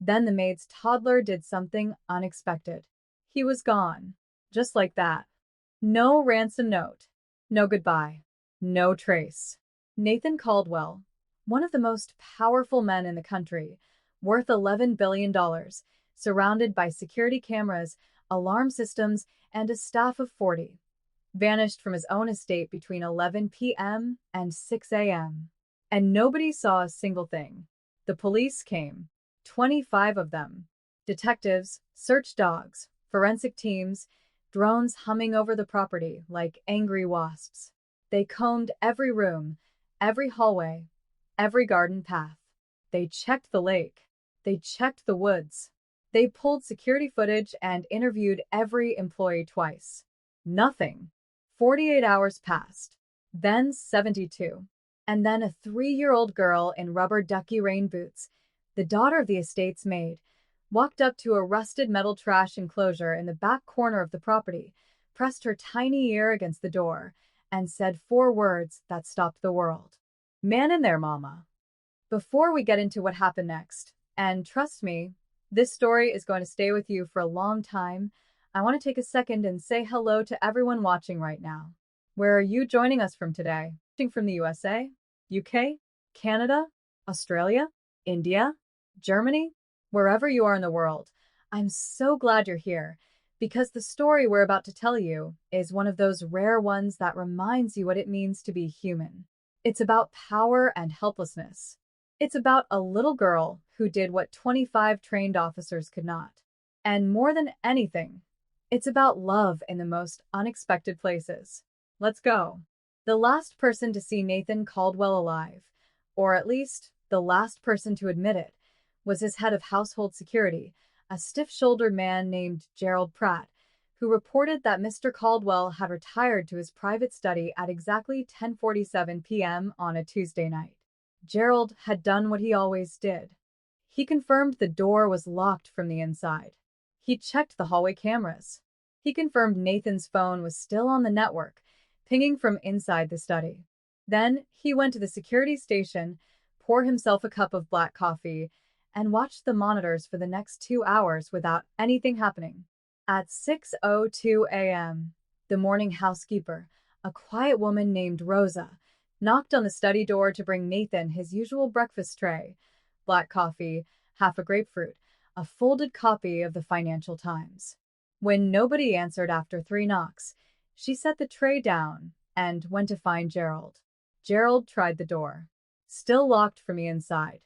Then the maid's toddler did something unexpected. He was gone. Just like that. No ransom note. No goodbye. No trace. Nathan Caldwell, one of the most powerful men in the country, worth $11 billion, surrounded by security cameras, alarm systems, and a staff of 40, vanished from his own estate between 11 p.m. and 6 a.m. And nobody saw a single thing. The police came, 25 of them. Detectives, search dogs, forensic teams, drones humming over the property like angry wasps. They combed every room, every hallway, every garden path. They checked the lake. They checked the woods. They pulled security footage and interviewed every employee twice. Nothing. 48 hours passed. Then 72. And then a 3-year-old girl in rubber ducky rain boots, the daughter of the estate's maid, walked up to a rusted metal trash enclosure in the back corner of the property, pressed her tiny ear against the door, and said 4 words that stopped the world. "Man in there, mama." Before we get into what happened next, and trust me, this story is going to stay with you for a long time, I want to take a second and say hello to everyone watching right now. Where are you joining us from today? Watching from the USA, UK, Canada, Australia, India, Germany, wherever you are in the world. I'm so glad you're here, because the story we're about to tell you is one of those rare ones that reminds you what it means to be human. It's about power and helplessness. It's about a little girl who did what 25 trained officers could not. And more than anything, it's about love in the most unexpected places. Let's go. The last person to see Nathan Caldwell alive, or at least the last person to admit it, was his head of household security, a stiff-shouldered man named Gerald Pratt, who reported that Mr. Caldwell had retired to his private study at exactly 10:47 p.m. on a Tuesday night. Gerald had done what he always did. He confirmed the door was locked from the inside. He checked the hallway cameras. He confirmed Nathan's phone was still on the network, pinging from inside the study. Then he went to the security station, poured himself a cup of black coffee, and watched the monitors for the next 2 hours without anything happening. At 6:02 a.m., the morning housekeeper, a quiet woman named Rosa, knocked on the study door to bring Nathan his usual breakfast tray, black coffee, half a grapefruit, a folded copy of the Financial Times. When nobody answered after 3 knocks, she set the tray down and went to find Gerald. Gerald tried the door. Still locked from the inside.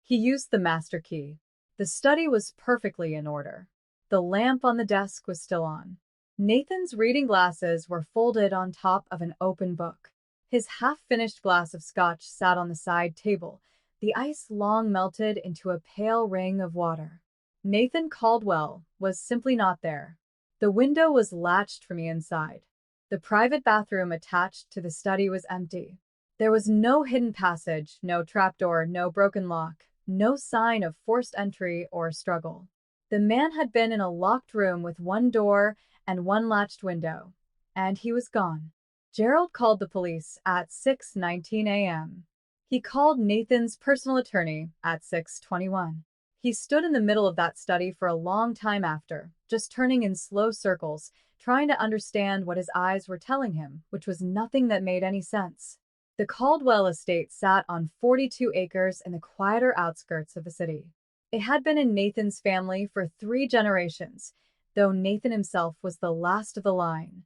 He used the master key. The study was perfectly in order. The lamp on the desk was still on. Nathan's reading glasses were folded on top of an open book. His half-finished glass of scotch sat on the side table, the ice long melted into a pale ring of water. Nathan Caldwell was simply not there. The window was latched from the inside. The private bathroom attached to the study was empty. There was no hidden passage, no trapdoor, no broken lock, no sign of forced entry or struggle. The man had been in a locked room with 1 door and 1 latched window, and he was gone. Gerald called the police at 6:19 a.m. He called Nathan's personal attorney at 6:21. He stood in the middle of that study for a long time after, just turning in slow circles, trying to understand what his eyes were telling him, which was nothing that made any sense. The Caldwell estate sat on 42 acres in the quieter outskirts of the city. It had been in Nathan's family for 3 generations, though Nathan himself was the last of the line.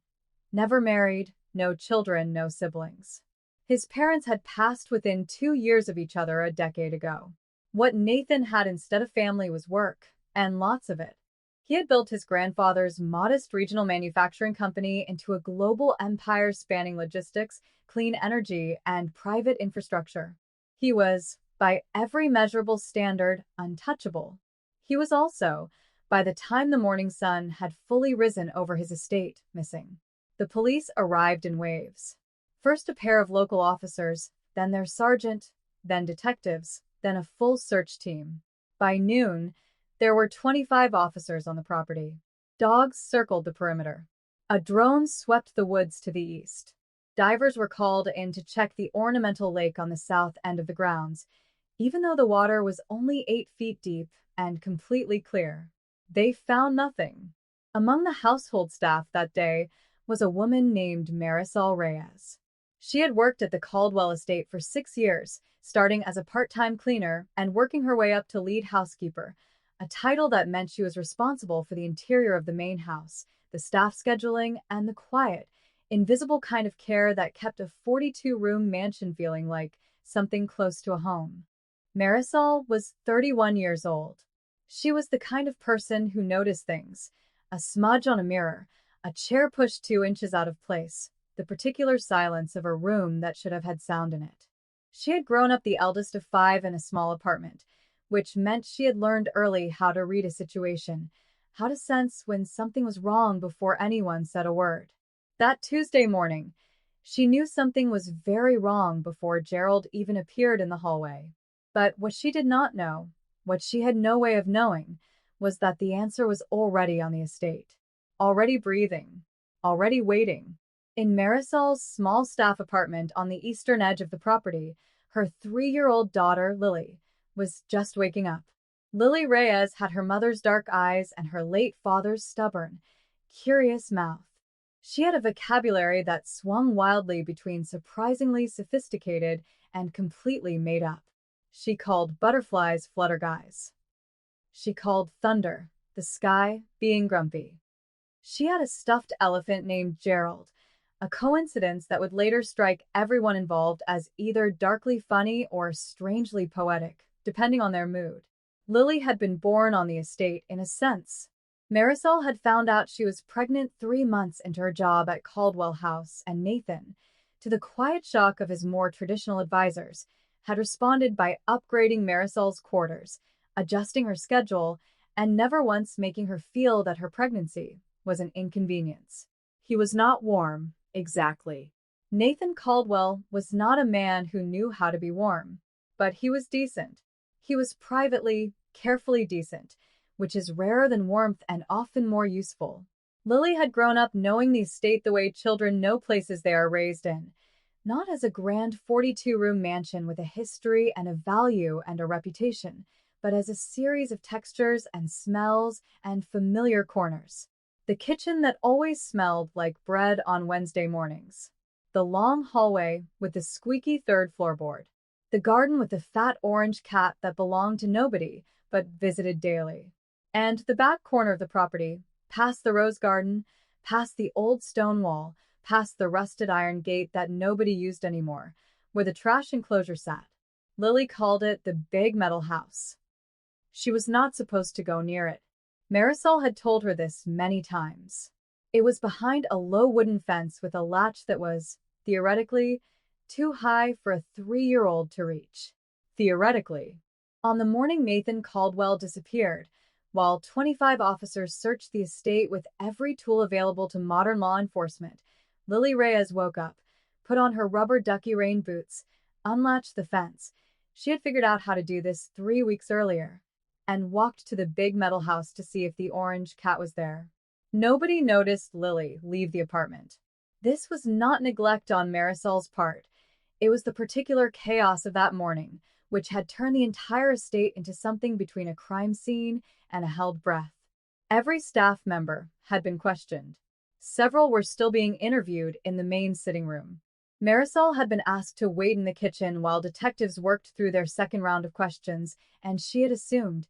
Never married, no children, no siblings. His parents had passed within 2 years of each other a decade ago. What Nathan had instead of family was work, and lots of it. He had built his grandfather's modest regional manufacturing company into a global empire spanning logistics, clean energy, and private infrastructure. He was, by every measurable standard, untouchable. He was also, by the time the morning sun had fully risen over his estate, missing. The police arrived in waves. First a pair of local officers, then their sergeant, then detectives, then a full search team. By noon, there were 25 officers on the property. Dogs circled the perimeter. A drone swept the woods to the east. Divers were called in to check the ornamental lake on the south end of the grounds, even though the water was only 8 feet deep and completely clear. They found nothing. Among the household staff that day was a woman named Marisol Reyes. She had worked at the Caldwell estate for 6 years, starting as a part-time cleaner and working her way up to lead housekeeper, a title that meant she was responsible for the interior of the main house, the staff scheduling, and the quiet, invisible kind of care that kept a 42-room mansion feeling like something close to a home. Marisol was 31 years old. She was the kind of person who noticed things: a smudge on a mirror, a chair pushed 2 inches out of place, the particular silence of a room that should have had sound in it. She had grown up the eldest of 5 in a small apartment, which meant she had learned early how to read a situation, how to sense when something was wrong before anyone said a word. That Tuesday morning, she knew something was very wrong before Gerald even appeared in the hallway. But what she did not know, what she had no way of knowing, was that the answer was already on the estate, already breathing, already waiting. In Marisol's small staff apartment on the eastern edge of the property, her 3-year-old daughter, Lily, was just waking up. Lily Reyes had her mother's dark eyes and her late father's stubborn, curious mouth. She had a vocabulary that swung wildly between surprisingly sophisticated and completely made up. She called butterflies flutterguys. She called thunder the sky being grumpy. She had a stuffed elephant named Gerald, a coincidence that would later strike everyone involved as either darkly funny or strangely poetic, depending on their mood. Lily had been born on the estate in a sense. Marisol had found out she was pregnant 3 months into her job at Caldwell House, and Nathan, to the quiet shock of his more traditional advisors, had responded by upgrading Marisol's quarters, adjusting her schedule, and never once making her feel that her pregnancy was an inconvenience. He was not warm, exactly. Nathan Caldwell was not a man who knew how to be warm, but he was decent. He was privately, carefully decent, which is rarer than warmth and often more useful. Lily had grown up knowing the estate the way children know places they are raised in, not as a grand 42-room mansion with a history and a value and a reputation, but as a series of textures and smells and familiar corners. The kitchen that always smelled like bread on Wednesday mornings. The long hallway with the squeaky third floorboard. The garden with the fat orange cat that belonged to nobody but visited daily. And the back corner of the property, past the rose garden, past the old stone wall, past the rusted iron gate that nobody used anymore, where the trash enclosure sat. Lily called it the big metal house. She was not supposed to go near it. Marisol had told her this many times. It was behind a low wooden fence with a latch that was, theoretically, too high for a 3-year-old to reach. Theoretically. On the morning Nathan Caldwell disappeared, while 25 officers searched the estate with every tool available to modern law enforcement, Lily Reyes woke up, put on her rubber ducky rain boots, unlatched the fence. She had figured out how to do this 3 weeks earlier, and walked to the big metal house to see if the orange cat was there. Nobody noticed Lily leave the apartment. This was not neglect on Marisol's part. It was the particular chaos of that morning, which had turned the entire estate into something between a crime scene and a held breath. Every staff member had been questioned. Several were still being interviewed in the main sitting room. Marisol had been asked to wait in the kitchen while detectives worked through their second round of questions, and she had assumed,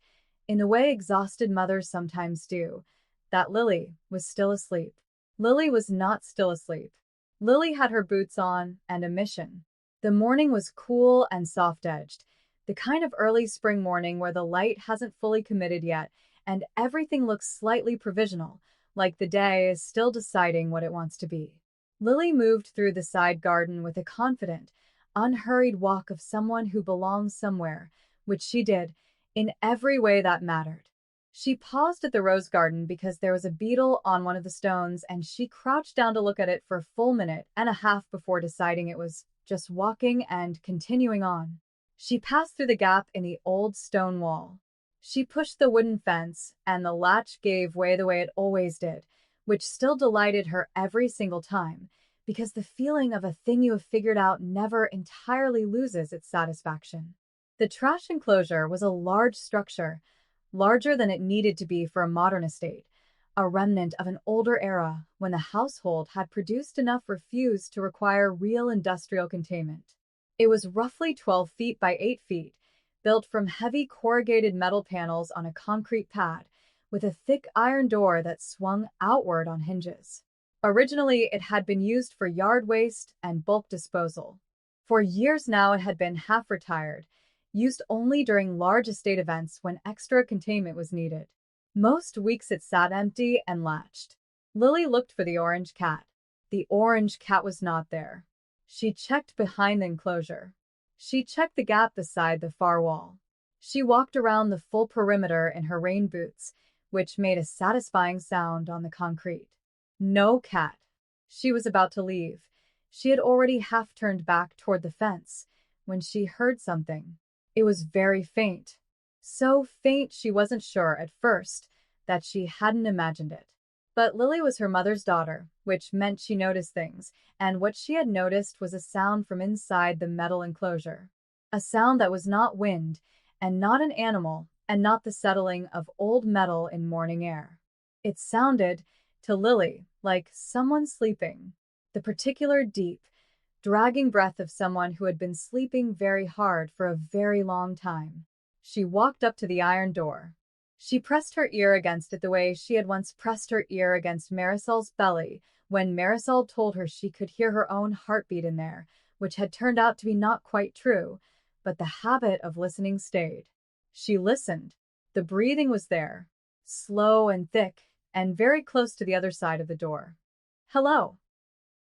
in the way exhausted mothers sometimes do, that Lily was still asleep. Lily was not still asleep. Lily had her boots on and a mission. The morning was cool and soft-edged, the kind of early spring morning where the light hasn't fully committed yet and everything looks slightly provisional, like the day is still deciding what it wants to be. Lily moved through the side garden with a confident, unhurried walk of someone who belongs somewhere, which she did, in every way that mattered. She paused at the rose garden because there was a beetle on one of the stones, and she crouched down to look at it for a full minute and a half before deciding it was just walking and continuing on. She passed through the gap in the old stone wall. She pushed the wooden fence, and the latch gave way the way it always did, which still delighted her every single time, because the feeling of a thing you have figured out never entirely loses its satisfaction. The trash enclosure was a large structure, larger than it needed to be for a modern estate, a remnant of an older era when the household had produced enough refuse to require real industrial containment. It was roughly 12 feet by 8 feet, built from heavy corrugated metal panels on a concrete pad, with a thick iron door that swung outward on hinges. Originally, it had been used for yard waste and bulk disposal. For years now, it had been half retired, used only during large estate events when extra containment was needed. Most weeks it sat empty and latched. Lily looked for the orange cat. The orange cat was not there. She checked behind the enclosure. She checked the gap beside the far wall. She walked around the full perimeter in her rain boots, which made a satisfying sound on the concrete. No cat. She was about to leave. She had already half turned back toward the fence when she heard something. It was very faint. So faint she wasn't sure at first that she hadn't imagined it. But Lily was her mother's daughter, which meant she noticed things, and what she had noticed was a sound from inside the metal enclosure. A sound that was not wind, and not an animal, and not the settling of old metal in morning air. It sounded, to Lily, like someone sleeping, the particular deep, dragging breath of someone who had been sleeping very hard for a very long time. She walked up to the iron door. She pressed her ear against it the way she had once pressed her ear against Marisol's belly when Marisol told her she could hear her own heartbeat in there, which had turned out to be not quite true, but the habit of listening stayed. She listened. The breathing was there, slow and thick, and very close to the other side of the door. "Hello,"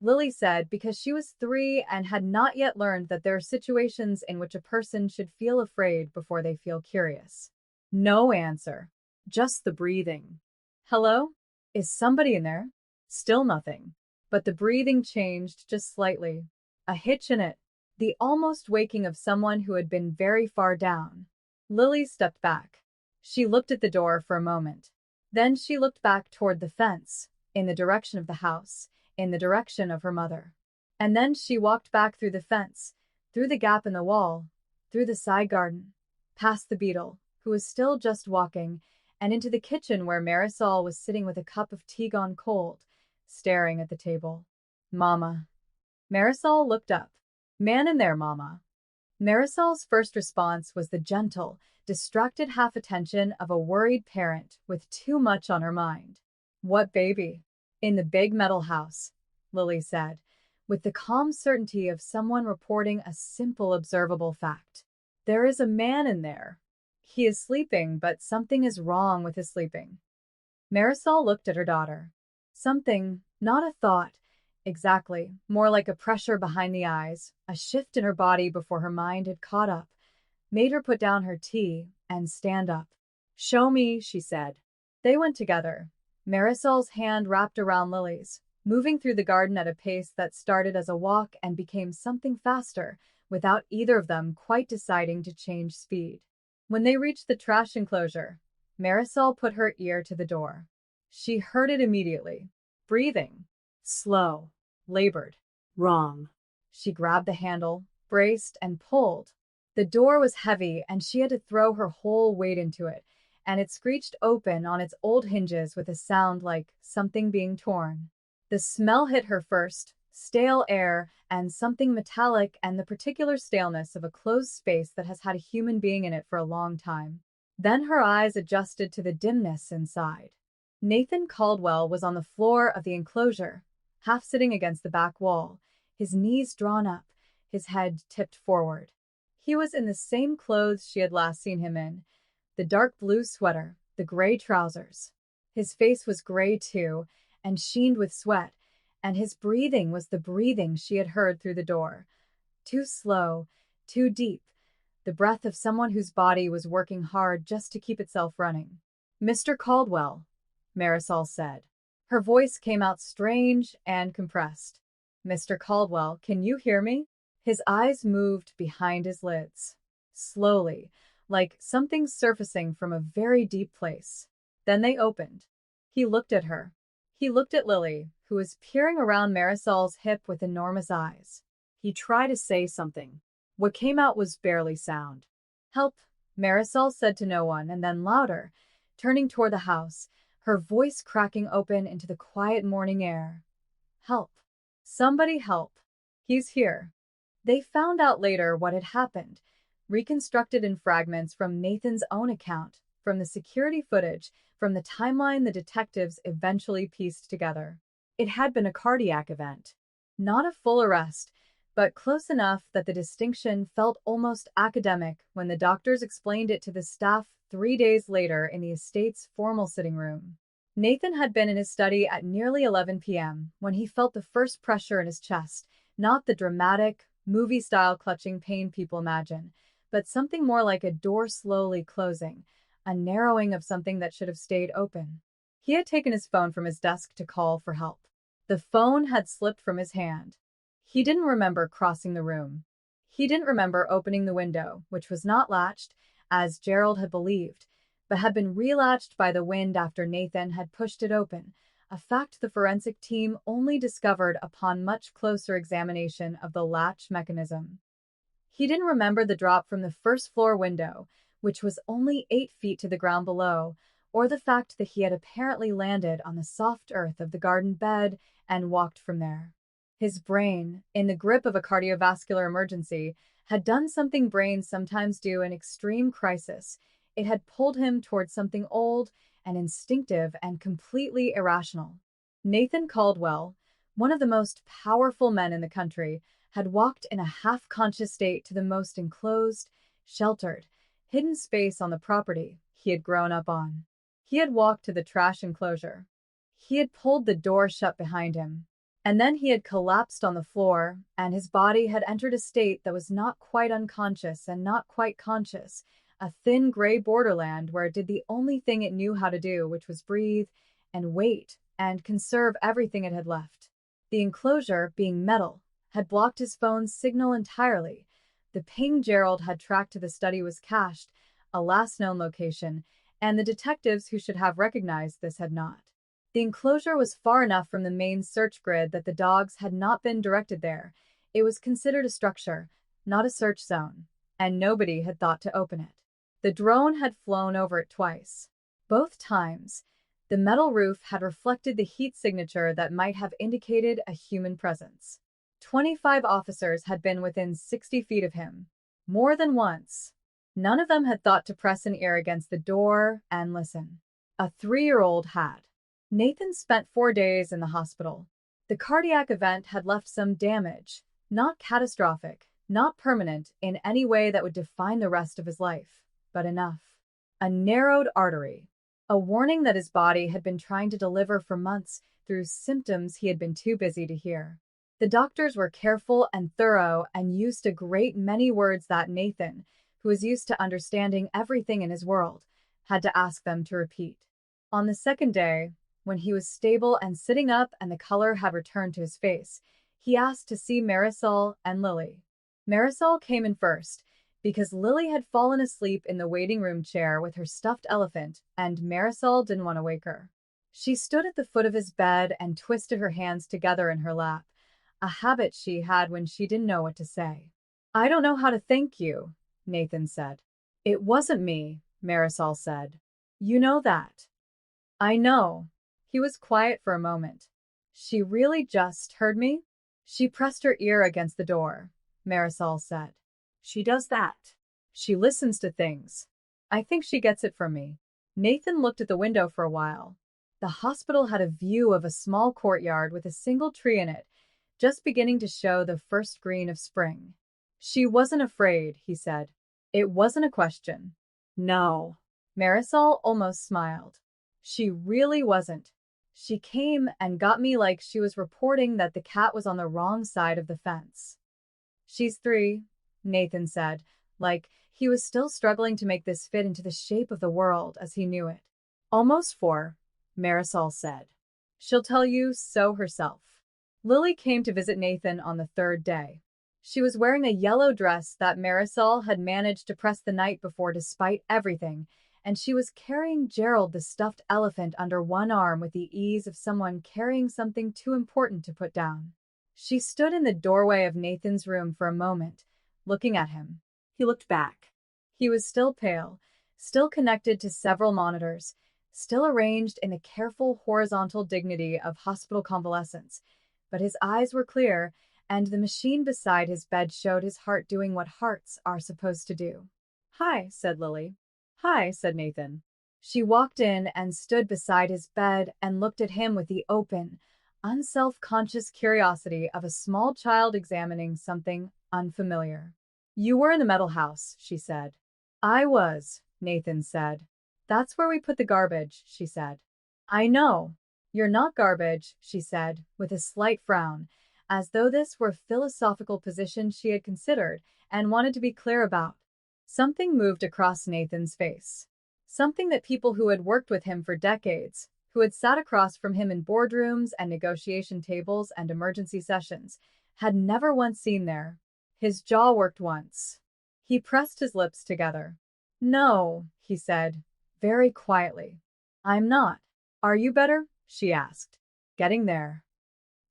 Lily said, because she was 3 and had not yet learned that there are situations in which a person should feel afraid before they feel curious. No answer. Just the breathing. "Hello? Is somebody in there?" Still nothing. But the breathing changed just slightly. A hitch in it. The almost waking of someone who had been very far down. Lily stepped back. She looked at the door for a moment. Then she looked back toward the fence, in the direction of the house, in the direction of her mother. And then she walked back through the fence, through the gap in the wall, through the side garden, past the beetle, who was still just walking, and into the kitchen where Marisol was sitting with a cup of tea gone cold, staring at the table. "Mama." Marisol looked up. "Man in there, Mama." Marisol's first response was the gentle, distracted half-attention of a worried parent with too much on her mind. "What baby?" "In the big metal house," Lily said, with the calm certainty of someone reporting a simple observable fact. "There is a man in there. He is sleeping, but something is wrong with his sleeping." Marisol looked at her daughter. Something, not a thought, exactly, more like a pressure behind the eyes, a shift in her body before her mind had caught up, made her put down her tea and stand up. "Show me," she said. They went together. Marisol's hand wrapped around Lily's, moving through the garden at a pace that started as a walk and became something faster, without either of them quite deciding to change speed. When they reached the trash enclosure, Marisol put her ear to the door. She heard it immediately. Breathing. Slow. Labored. Wrong. She grabbed the handle, braced, and pulled. The door was heavy, and she had to throw her whole weight into it, and it screeched open on its old hinges with a sound like something being torn. The smell hit her first, stale air and something metallic, and the particular staleness of a closed space that has had a human being in it for a long time. Then her eyes adjusted to the dimness inside. Nathan Caldwell was on the floor of the enclosure, half sitting against the back wall, his knees drawn up, his head tipped forward. He was in the same clothes she had last seen him in, the dark blue sweater, the gray trousers. His face was gray too, and sheened with sweat, and his breathing was the breathing she had heard through the door. Too slow, too deep, the breath of someone whose body was working hard just to keep itself running. "Mr. Caldwell," Marisol said. Her voice came out strange and compressed. "Mr. Caldwell, can you hear me?" His eyes moved behind his lids. Slowly, like something surfacing from a very deep place. Then they opened. He looked at her. He looked at Lily, who was peering around Marisol's hip with enormous eyes. He tried to say something. What came out was barely sound. Help, Marisol said to no one, and then louder, turning toward the house, her voice cracking open into the quiet morning air. Help. Somebody help. He's here. They found out later what had happened, reconstructed in fragments from Nathan's own account, from the security footage, from the timeline the detectives eventually pieced together. It had been a cardiac event. Not a full arrest, but close enough that the distinction felt almost academic when the doctors explained it to the staff 3 days later in the estate's formal sitting room. Nathan had been in his study at nearly 11 p.m. when he felt the first pressure in his chest, not the dramatic, movie-style clutching pain people imagine, but something more like a door slowly closing, a narrowing of something that should have stayed open. He had taken his phone from his desk to call for help. The phone had slipped from his hand. He didn't remember crossing the room. He didn't remember opening the window, which was not latched, as Gerald had believed, but had been relatched by the wind after Nathan had pushed it open, a fact the forensic team only discovered upon much closer examination of the latch mechanism. He didn't remember the drop from the first floor window, which was only 8 feet to the ground below, or the fact that he had apparently landed on the soft earth of the garden bed and walked from there. His brain, in the grip of a cardiovascular emergency, had done something brains sometimes do in extreme crisis. It had pulled him towards something old and instinctive and completely irrational. Nathan Caldwell, one of the most powerful men in the country, had walked in a half-conscious state to the most enclosed, sheltered, hidden space on the property he had grown up on. He had walked to the trash enclosure. He had pulled the door shut behind him. And then he had collapsed on the floor, and his body had entered a state that was not quite unconscious and not quite conscious, a thin gray borderland where it did the only thing it knew how to do, which was breathe and wait and conserve everything it had left. The enclosure, being metal, had blocked his phone's signal entirely. The ping Gerald had tracked to the study was cached, a last known location, and the detectives who should have recognized this had not. The enclosure was far enough from the main search grid that the dogs had not been directed there. It was considered a structure, not a search zone, and nobody had thought to open it. The drone had flown over it twice. Both times, the metal roof had reflected the heat signature that might have indicated a human presence. 25 officers had been within 60 feet of him. More than once. None of them had thought to press an ear against the door and listen. A 3-year-old had. Nathan spent 4 days in the hospital. The cardiac event had left some damage, not catastrophic, not permanent in any way that would define the rest of his life, but enough. A narrowed artery. A warning that his body had been trying to deliver for months through symptoms he had been too busy to hear. The doctors were careful and thorough and used a great many words that Nathan, who was used to understanding everything in his world, had to ask them to repeat. On the second day, when he was stable and sitting up and the color had returned to his face, he asked to see Marisol and Lily. Marisol came in first, because Lily had fallen asleep in the waiting room chair with her stuffed elephant, and Marisol didn't want to wake her. She stood at the foot of his bed and twisted her hands together in her lap, a habit she had when she didn't know what to say. "I don't know how to thank you," Nathan said. "It wasn't me," Marisol said. "You know that." "I know." He was quiet for a moment. "She really just heard me?" "She pressed her ear against the door," Marisol said. "She does that. She listens to things. I think she gets it from me." Nathan looked at the window for a while. The hospital had a view of a small courtyard with a single tree in it, just beginning to show the first green of spring. "She wasn't afraid," he said. "It wasn't a question." "No." Marisol almost smiled. "She really wasn't. She came and got me like she was reporting that the cat was on the wrong side of the fence." "She's 3, Nathan said, like he was still struggling to make this fit into the shape of the world as he knew it. "Almost 4, Marisol said. "She'll tell you so herself." Lily came to visit Nathan on the 3rd day. She was wearing a yellow dress that Marisol had managed to press the night before despite everything, and she was carrying Gerald the stuffed elephant under one arm with the ease of someone carrying something too important to put down. She stood in the doorway of Nathan's room for a moment, looking at him. He looked back. He was still pale, still connected to several monitors, still arranged in the careful horizontal dignity of hospital convalescence, but his eyes were clear, and the machine beside his bed showed his heart doing what hearts are supposed to do. "Hi," said Lily. "Hi," said Nathan. She walked in and stood beside his bed and looked at him with the open, unself-conscious curiosity of a small child examining something unfamiliar. "You were in the metal house," she said. "I was," Nathan said. "That's where we put the garbage," she said. "I know. You're not garbage," she said, with a slight frown, as though this were a philosophical position she had considered and wanted to be clear about. Something moved across Nathan's face. Something that people who had worked with him for decades, who had sat across from him in boardrooms and negotiation tables and emergency sessions, had never once seen there. His jaw worked once. He pressed his lips together. "No," he said, very quietly. "I'm not. Are you better?" she asked. "Getting there."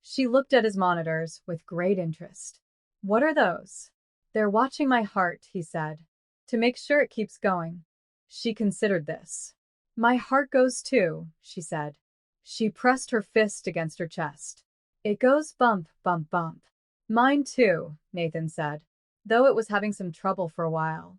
She looked at his monitors with great interest. "What are those?" "They're watching my heart," he said, "to make sure it keeps going." She considered this. "My heart goes too," she said. She pressed her fist against her chest. "It goes bump, bump, bump." "Mine too," Nathan said, though it was having some trouble for a while.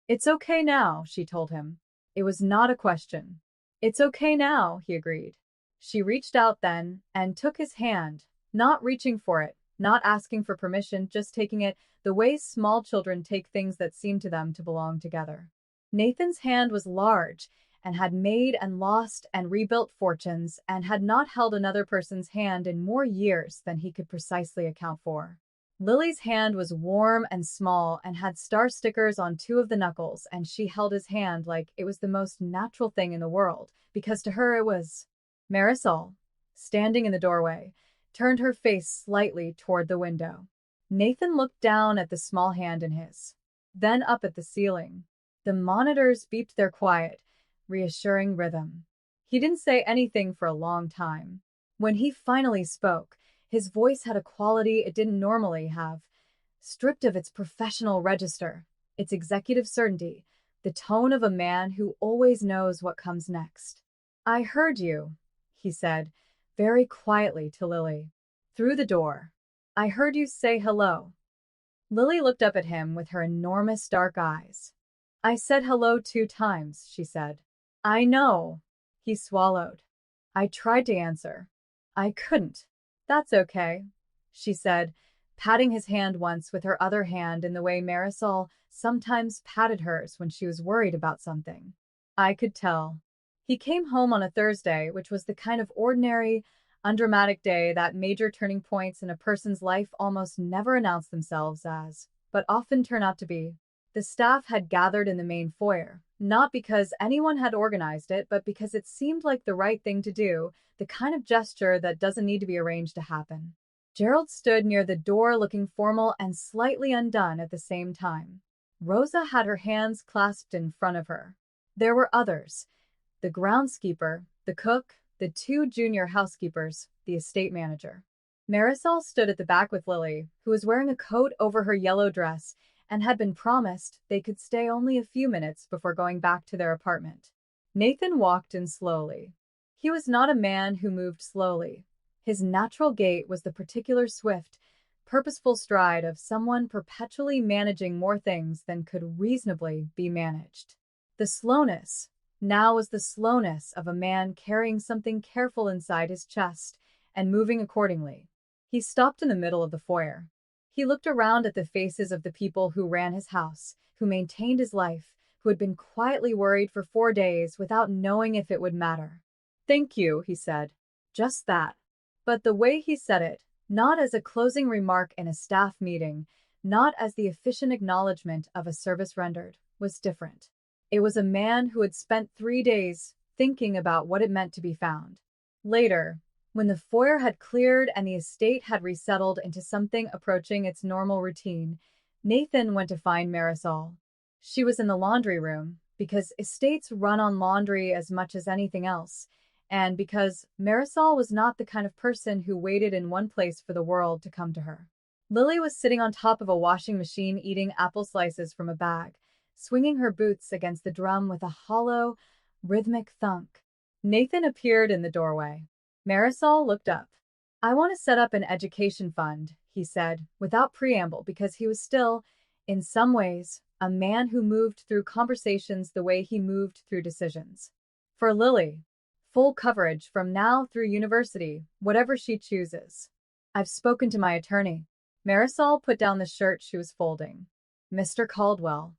"It's okay now," she told him. It was not a question. "It's okay now," he agreed. She reached out then and took his hand, not reaching for it, not asking for permission, just taking it the way small children take things that seem to them to belong together. Nathan's hand was large and had made and lost and rebuilt fortunes and had not held another person's hand in more years than he could precisely account for. Lily's hand was warm and small and had star stickers on 2 of the knuckles, and she held his hand like it was the most natural thing in the world, because to her it was. Marisol, standing in the doorway, turned her face slightly toward the window. Nathan looked down at the small hand in his, then up at the ceiling. The monitors beeped their quiet, reassuring rhythm. He didn't say anything for a long time. When he finally spoke, his voice had a quality it didn't normally have, stripped of its professional register, its executive certainty, the tone of a man who always knows what comes next. "I heard you," he said, very quietly to Lily. "Through the door. I heard you say hello." Lily looked up at him with her enormous dark eyes. "I said hello 2 times, she said. "I know." He swallowed. "I tried to answer. I couldn't." "That's okay," she said, patting his hand once with her other hand in the way Marisol sometimes patted hers when she was worried about something. "I could tell." He came home on a Thursday, which was the kind of ordinary, undramatic day that major turning points in a person's life almost never announce themselves as, but often turn out to be. The staff had gathered in the main foyer, not because anyone had organized it, but because it seemed like the right thing to do, the kind of gesture that doesn't need to be arranged to happen. Gerald stood near the door looking formal and slightly undone at the same time. Rosa had her hands clasped in front of her. There were others: the groundskeeper, the cook, the 2 junior housekeepers, the estate manager. Marisol stood at the back with Lily, who was wearing a coat over her yellow dress and had been promised they could stay only a few minutes before going back to their apartment. Nathan walked in slowly. He was not a man who moved slowly. His natural gait was the particular swift, purposeful stride of someone perpetually managing more things than could reasonably be managed. The slowness now was the slowness of a man carrying something careful inside his chest and moving accordingly. He stopped in the middle of the foyer. He looked around at the faces of the people who ran his house, who maintained his life, who had been quietly worried for 4 days without knowing if it would matter. "Thank you," he said. Just that. But the way he said it, not as a closing remark in a staff meeting, not as the efficient acknowledgement of a service rendered, was different. It was a man who had spent 3 days thinking about what it meant to be found. Later, when the foyer had cleared and the estate had resettled into something approaching its normal routine, Nathan went to find Marisol. She was in the laundry room, because estates run on laundry as much as anything else, and because Marisol was not the kind of person who waited in one place for the world to come to her. Lily was sitting on top of a washing machine eating apple slices from a bag, swinging her boots against the drum with a hollow, rhythmic thunk. Nathan appeared in the doorway. Marisol looked up. "I want to set up an education fund," he said, without preamble, because he was still, in some ways, a man who moved through conversations the way he moved through decisions. "For Lily. Full coverage from now through university, whatever she chooses. I've spoken to my attorney." Marisol put down the shirt she was folding. "Mr. Caldwell,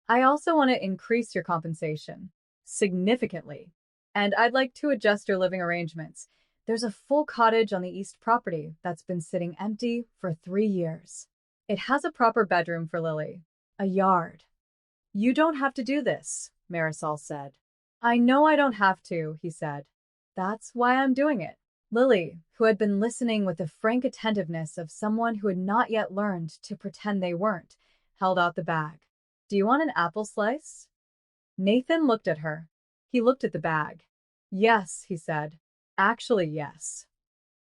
I also want to increase your compensation. Significantly. And I'd like to adjust your living arrangements. There's a full cottage on the east property that's been sitting empty for 3 years. It has a proper bedroom for Lily. A yard." "You don't have to do this," Marisol said. "I know I don't have to," he said. "That's why I'm doing it." Lily, who had been listening with the frank attentiveness of someone who had not yet learned to pretend they weren't, held out the bag. "Do you want an apple slice?" Nathan looked at her. He looked at the bag. "Yes," he said. "Actually, yes."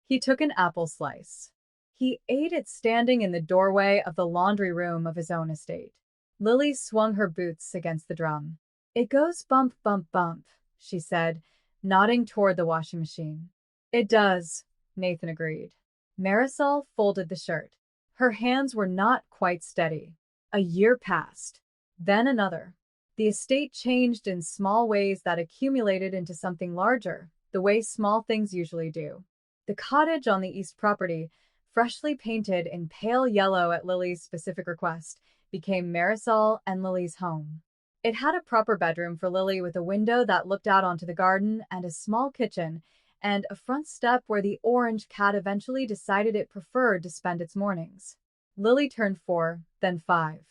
He took an apple slice. He ate it standing in the doorway of the laundry room of his own estate. Lily swung her boots against the drum. "It goes bump, bump, bump," she said, nodding toward the washing machine. "It does," Nathan agreed. Marisol folded the shirt. Her hands were not quite steady. A year passed. Then another. The estate changed in small ways that accumulated into something larger, the way small things usually do. The cottage on the east property, freshly painted in pale yellow at Lily's specific request, became Marisol and Lily's home. It had a proper bedroom for Lily with a window that looked out onto the garden and a small kitchen, and a front step where the orange cat eventually decided it preferred to spend its mornings. Lily turned 4, then 5.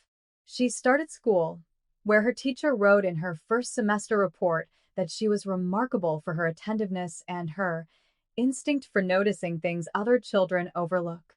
She started school, where her teacher wrote in her first semester report that she was remarkable for her attentiveness and her instinct for noticing things other children overlook.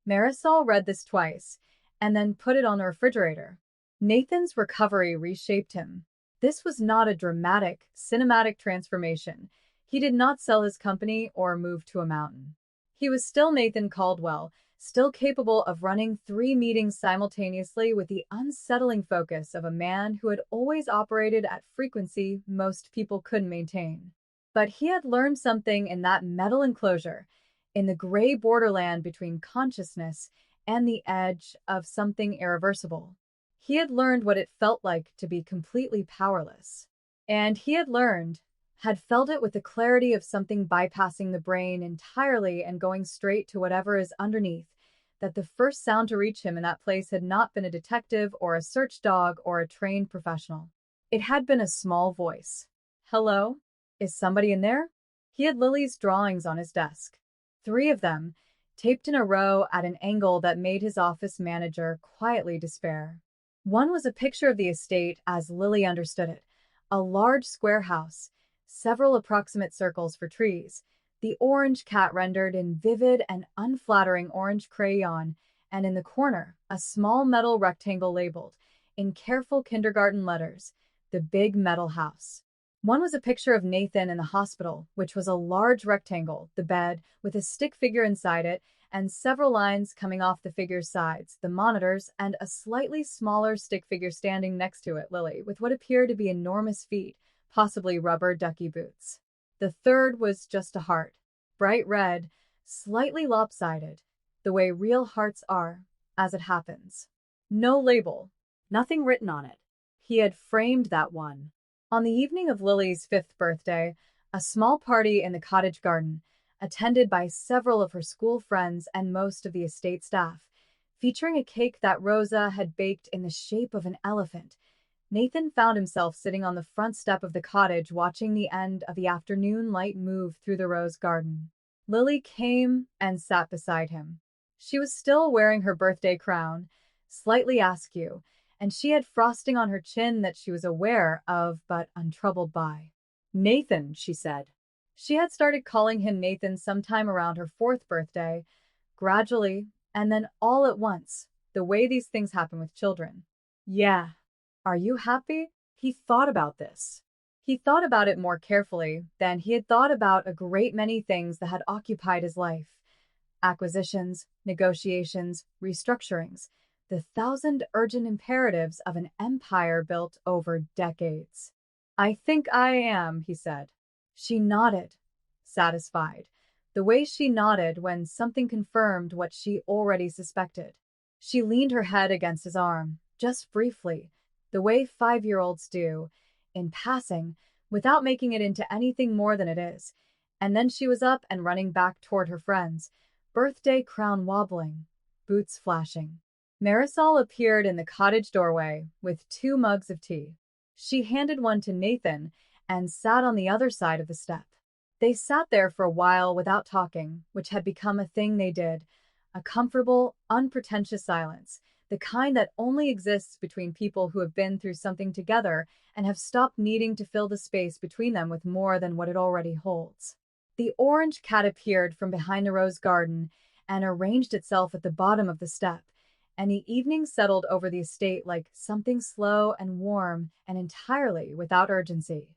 Marisol read this twice, and then put it on the refrigerator. Nathan's recovery reshaped him. This was not a dramatic, cinematic transformation. He did not sell his company or move to a mountain. He was still Nathan Caldwell, still capable of running 3 meetings simultaneously with the unsettling focus of a man who had always operated at frequency most people couldn't maintain. But he had learned something in that metal enclosure, in the gray borderland between consciousness and the edge of something irreversible. He had learned what it felt like to be completely powerless. And he had felt it with the clarity of something bypassing the brain entirely and going straight to whatever is underneath, that the first sound to reach him in that place had not been a detective or a search dog or a trained professional. It had been a small voice. "Hello? Is somebody in there?" He had Lily's drawings on his desk. 3 of them, taped in a row at an angle that made his office manager quietly despair. One was a picture of the estate as Lily understood it, a large square house, several approximate circles for trees, the orange cat rendered in vivid and unflattering orange crayon, and in the corner, a small metal rectangle labeled, in careful kindergarten letters, "The Big Metal House." One was a picture of Nathan in the hospital, which was a large rectangle, the bed, with a stick figure inside it, and several lines coming off the figure's sides, the monitors, and a slightly smaller stick figure standing next to it, Lily, with what appeared to be enormous feet, possibly rubber ducky boots. The third was just a heart, bright red, slightly lopsided, the way real hearts are, as it happens. No label, nothing written on it. He had framed that one. On the evening of Lily's 5th birthday, a small party in the cottage garden, attended by several of her school friends and most of the estate staff, featuring a cake that Rosa had baked in the shape of an elephant, Nathan found himself sitting on the front step of the cottage watching the end of the afternoon light move through the rose garden. Lily came and sat beside him. She was still wearing her birthday crown, slightly askew, and she had frosting on her chin that she was aware of but untroubled by. "Nathan," she said. She had started calling him Nathan sometime around her 4th birthday, gradually, and then all at once, the way these things happen with children. "Yeah. Are you happy?" He thought about this. He thought about it more carefully than he had thought about a great many things that had occupied his life. Acquisitions, negotiations, restructurings, the thousand urgent imperatives of an empire built over decades. I think I am, he said. She nodded, satisfied, the way she nodded when something confirmed what she already suspected. She leaned her head against his arm, just briefly, the way 5-year-olds do, in passing, without making it into anything more than it is, and then she was up and running back toward her friends, birthday crown wobbling, boots flashing. Marisol appeared in the cottage doorway with 2 mugs of tea. She handed one to Nathan and sat on the other side of the step. They sat there for a while without talking, which had become a thing they did, a comfortable, unpretentious silence, the kind that only exists between people who have been through something together and have stopped needing to fill the space between them with more than what it already holds. The orange cat appeared from behind the rose garden and arranged itself at the bottom of the step, and the evening settled over the estate like something slow and warm and entirely without urgency.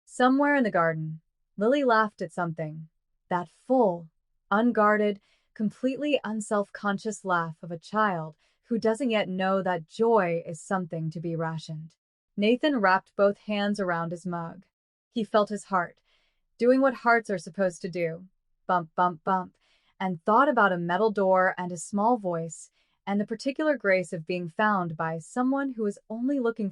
Somewhere in the garden, Lily laughed at something, that full, unguarded, completely unself-conscious laugh of a child who doesn't yet know that joy is something to be rationed. Nathan wrapped both hands around his mug. He felt his heart, doing what hearts are supposed to do, bump, bump, bump, and thought about a metal door and a small voice, and the particular grace of being found by someone who is only looking for